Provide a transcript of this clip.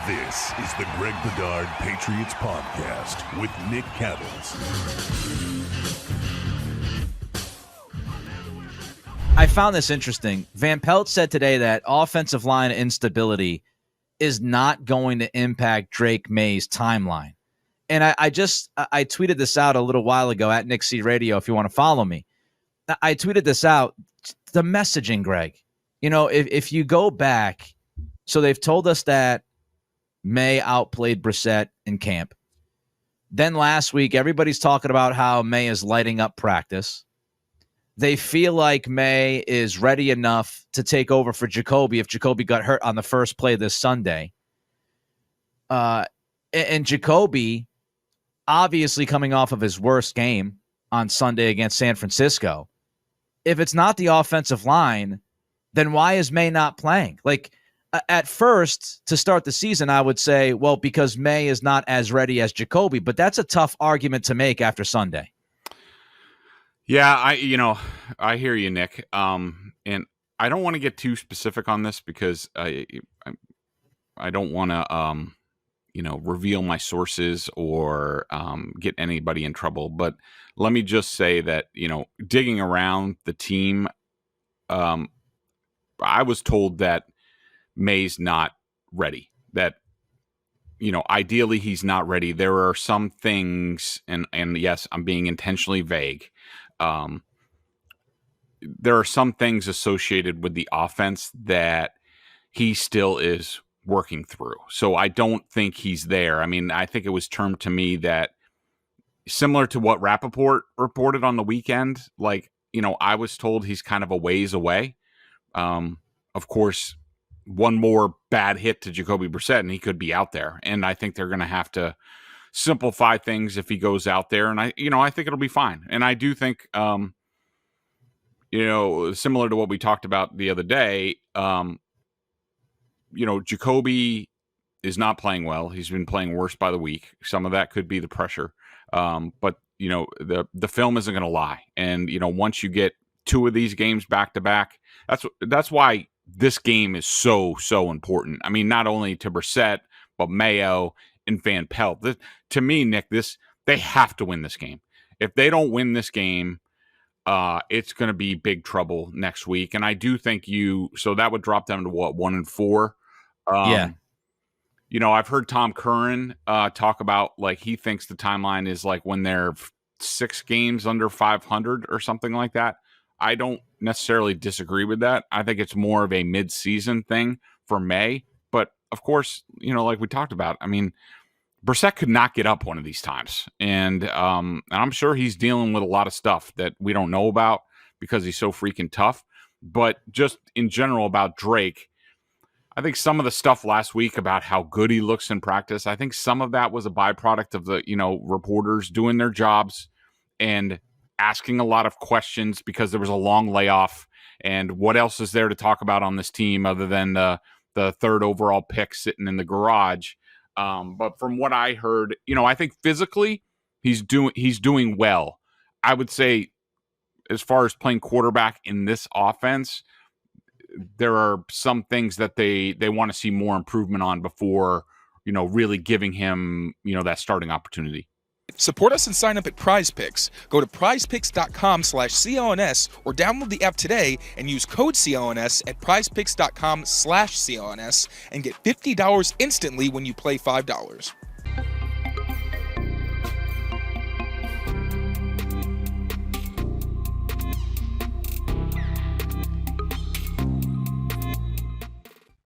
This is the Greg Bedard Patriots Podcast with Nick Cattles. I found this interesting. Van Pelt said today that offensive line instability is not going to impact Drake Maye's timeline. And I tweeted this out a little while ago at Nick C Radio if you want to follow me. I tweeted this out. The messaging, Greg. You know, if you go back, so they've told us that Maye outplayed Brissett in camp. Then last week, everybody's talking about how Maye is lighting up practice. They feel like Maye is ready enough to take over for Jacoby if Jacoby got hurt on the first play this Sunday. And Jacoby, obviously coming off of his worst game on Sunday against San Francisco. If it's not the offensive line, then why is Maye not playing? Like, at first, to start the season, I would say, well, because Maye is not as ready as Jacoby, but that's a tough argument to make after Sunday. Yeah, I hear you, Nick. And I don't want to get too specific on this because I don't want to, reveal my sources or get anybody in trouble. But let me just say that, digging around the team, I was told that Maye's not ready, that, ideally he's not ready. There are some things, and yes, I'm being intentionally vague. There are some things associated with the offense that he still is working through. So I don't think he's there. I mean, I think it was termed to me that similar to what Rappaport reported on the weekend, I was told he's kind of a ways away. Of course, one more bad hit to Jacoby Brissett and he could be out there. And I think they're going to have to simplify things if he goes out there. And I think it'll be fine. And I do think, similar to what we talked about the other day, Jacoby is not playing well. He's been playing worse by the week. Some of that could be the pressure. But the film isn't going to lie. And, once you get two of these games back to back, that's why this game is so important. I mean, not only to Brissett, but Mayo and Van Pelt. To me, Nick, they have to win this game. If they don't win this game, it's going to be big trouble next week. And I do think so that would drop them to what, 1-4. Yeah. I've heard Tom Curran talk about he thinks the timeline is when they're 6 games under 500 or something like that. I don't necessarily disagree with that. I think it's more of a mid-season thing for Maye. But, of course, like we talked about, I mean, Brissett could not get up one of these times. And I'm sure he's dealing with a lot of stuff that we don't know about because he's so freaking tough. But just in general about Drake, I think some of the stuff last week about how good he looks in practice, I think some of that was a byproduct of the, reporters doing their jobs and asking a lot of questions because there was a long layoff. And what else is there to talk about on this team other than the third overall pick sitting in the garage? But from what I heard, I think physically he's doing well. I would say as far as playing quarterback in this offense, there are some things that they want to see more improvement on before, really giving him, that starting opportunity. Support us and sign up at Prize Picks. Go to prizepicks.com/CLNS or download the app today and use code CLNS at prizepicks.com/CLNS and get $50 instantly when you play $5.